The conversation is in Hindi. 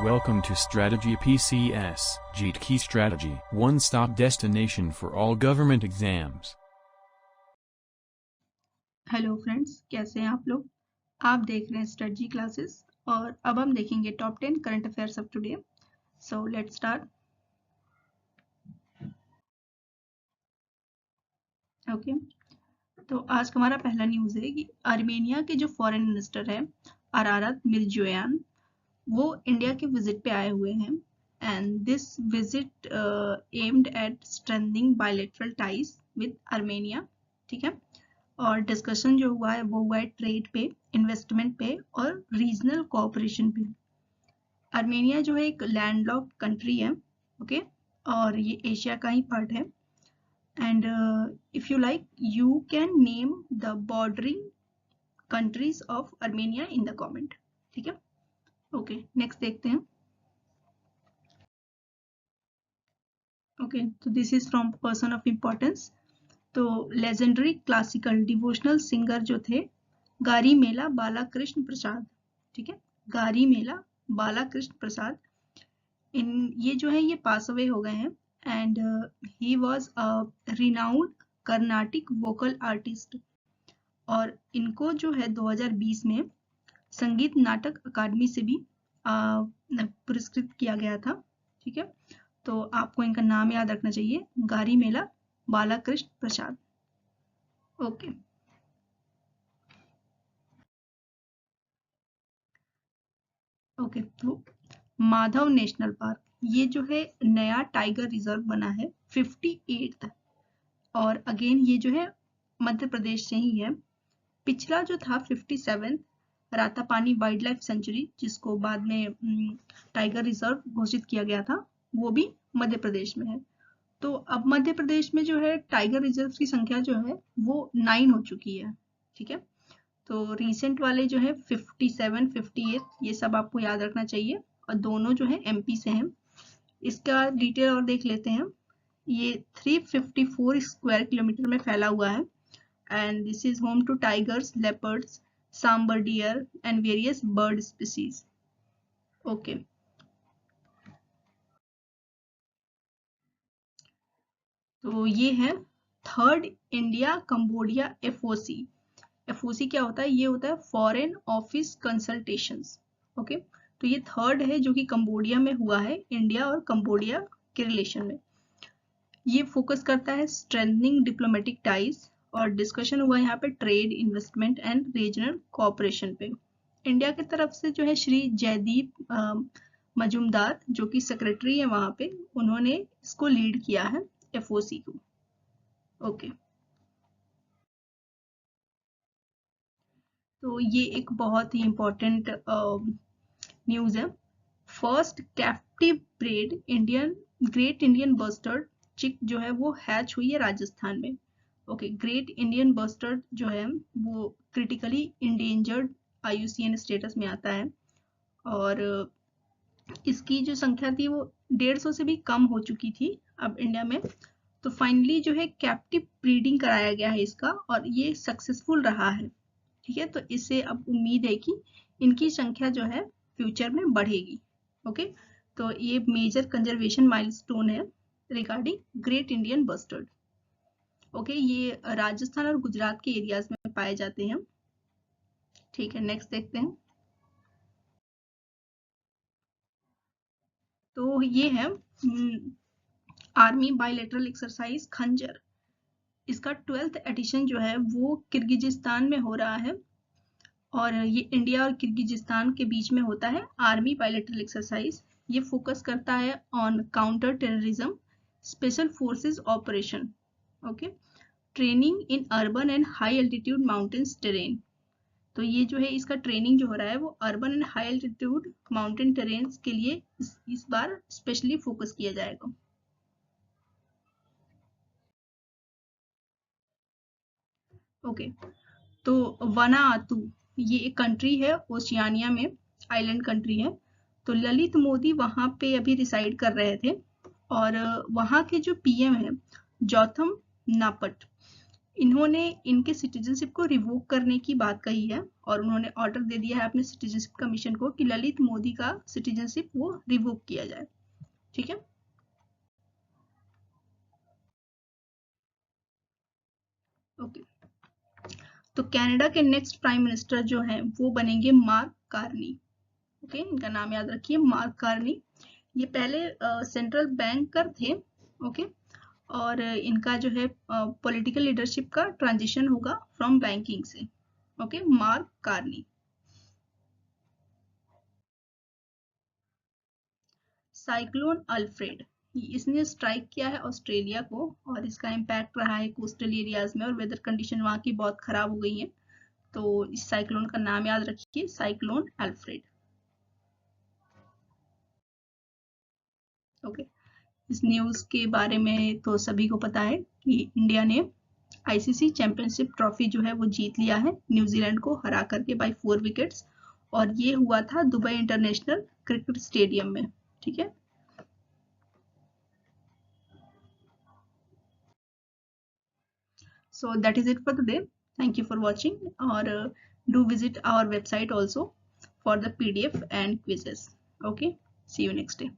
Welcome to Strategy PCS, JEET Key Strategy, one-stop destination for all government exams. Hello friends, कैसे हैं आप लोग। आप देख रहे हैं स्ट्रेटजी क्लासेस और अब हम देखेंगे top 10 current affairs of today. So let's start. Okay, तो आज का हमारा पहला न्यूज़ है कि आर्मेनिया के जो फॉरेन मिनिस्टर है अरारत मिरजोयान, वो इंडिया के विजिट पे आए हुए हैं and this visit aimed at strengthening bilateral ties with Armenia. ठीक है, और डिस्कशन जो हुआ है वो हुआ है ट्रेड पे, इन्वेस्टमेंट पे और रीजनल कोऑपरेशन पे। आर्मेनिया जो है एक लैंडलॉक्ड कंट्री है, ओके, और ये एशिया का ही पार्ट है and if you like you can name the bordering countries of Armenia in the comment. ठीक है, ओके, नेक्स्ट देखते हैं। ओके, तो this is from person of importance. तो लेजेंडरी क्लासिकल डिवोशनल सिंगर जो थे गारी मेला बालाकृष्ण प्रसाद, ठीक है, गारी मेला बालाकृष्ण प्रसाद, इन ये जो है ये पास अवे हो गए हैं and he was a renowned Carnatic vocal artist और इनको जो है 2020 में संगीत नाटक अकादमी से भी पुरस्कृत किया गया था। ठीक है, तो आपको इनका नाम याद रखना चाहिए, गारी मेला बालाकृष्ण प्रसाद। ओके, ओके, तो माधव नेशनल पार्क ये जो है नया टाइगर रिजर्व बना है 58th, और अगेन ये जो है मध्य प्रदेश से ही है। पिछला जो था 57 रातापानी वाइल्ड लाइफ सेंचुरी, जिसको बाद में टाइगर रिजर्व घोषित किया गया था, वो भी मध्य प्रदेश में है। तो अब मध्य प्रदेश में जो है टाइगर रिजर्व की संख्या जो है वो 9 हो चुकी है। ठीक है, तो रिसेंट वाले जो है 57, 58 ये सब आपको याद रखना चाहिए और दोनों जो है एमपी से हैं। इसका डिटेल और देख लेते हैं। ये 354 स्क्वायर किलोमीटर में फैला हुआ है and this is home to tigers, leopards, sambar deer and various bird species. Okay, तो ये है third India Cambodia FOC. FOC क्या होता है? ये होता है फॉरेन ऑफिस कंसल्टेशंस। ओके, तो ये थर्ड है जो कि कंबोडिया में हुआ है, इंडिया और कंबोडिया के रिलेशन में। ये फोकस करता है स्ट्रेंथनिंग डिप्लोमेटिक टाइज और डिस्कशन हुआ यहाँ पे trade, investment and regional cooperation पे। इंडिया की तरफ से जो है श्री जयदीप मजूमदार जो कि सेक्रेटरी है वहाँ पे, उन्होंने इसको लीड किया है एफओसी को। ओके, तो ये एक बहुत ही इम्पोर्टेंट न्यूज़ है। First captive bred Indian great Indian bustard चिक जो है वो हैच हुई है राजस्थान में। ओके, ग्रेट इंडियन बस्टर्ड जो है वो क्रिटिकली इंडेंजर्ड IUCN स्टेटस में आता है और इसकी जो संख्या थी वो 150 से भी कम हो चुकी थी अब इंडिया में। तो फाइनली जो है कैप्टिव ब्रीडिंग कराया गया है इसका और ये सक्सेसफुल रहा है। ठीक है, तो इससे अब उम्मीद है कि इनकी संख्या जो है फ्यूचर में बढ़ेगी। ओके, तो ये मेजर कंजर्वेशन माइलस्टोन है regarding great Indian bustard. Okay, ये राजस्थान और गुजरात के एरियाज में पाए जाते हैं। ठीक है, नेक्स्ट देखते हैं। तो ये है आर्मी बायलैटरल एक्सरसाइज खंजर। इसका 12th एडिशन जो है वो किर्गिजिस्तान में हो रहा है और ये इंडिया और किर्गिजिस्तान के बीच में होता है आर्मी बायलैटरल एक्सरसाइज। ये फोकस करता है on counter terrorism, special forces operation, okay, training in urban and high altitude mountains terrain. तो ये जो है इसका ट्रेनिंग जो हो रहा है वो urban and high altitude mountain terrains के लिए इस बार स्पेशली फोकस किया जाएगा। ओके, तो वनातु ये एक कंट्री है ओशियानिया में, आइलैंड कंट्री है। तो ललित मोदी वहाँ पे अभी रिसाइड कर रहे थे और वहाँ के जो PM है जॉथम नापट, इन्होंने इनके सिटीजनशिप को रिवोक करने की बात कही है और उन्होंने ऑर्डर दे दिया है अपने सिटीजनशिप कमीशन को कि ललित मोदी का सिटीजनशिप वो रिवोक किया जाए। ठीक है, ओके। तो कनाडा के नेक्स्ट प्राइम मिनिस्टर जो हैं वो बनेंगे मार्क कार्नी। ओके, इनका नाम याद रखिए, मार्क कार्नी। ये पहले सेंट्रल बैंकर थे। ओके, और इनका जो है पॉलिटिकल लीडरशिप का ट्रांजिशन होगा फ्रॉम बैंकिंग से। Okay, mark Carney. Cyclone Alfred, इसने स्ट्राइक किया है ऑस्ट्रेलिया को और इसका इम्पैक्ट रहा है कोस्टल एरियाज में और वेदर कंडीशन वहाँ की बहुत खराब हो गई है। तो इस साइक्लोन का नाम याद रखिए, साइक्लोन अल्फ्रेड। ओके, इस न्यूज के बारे में तो सभी को पता है कि इंडिया ने आईसीसी चैंपियनशिप ट्रॉफी जो है वो जीत लिया है न्यूजीलैंड को हरा करके बाय 4 विकेट्स, और ये हुआ था दुबई इंटरनेशनल क्रिकेट स्टेडियम में। ठीक है, so that is it for today. Thank you for watching, or do visit our website also for the PDF and quizzes. Okay, see you next day.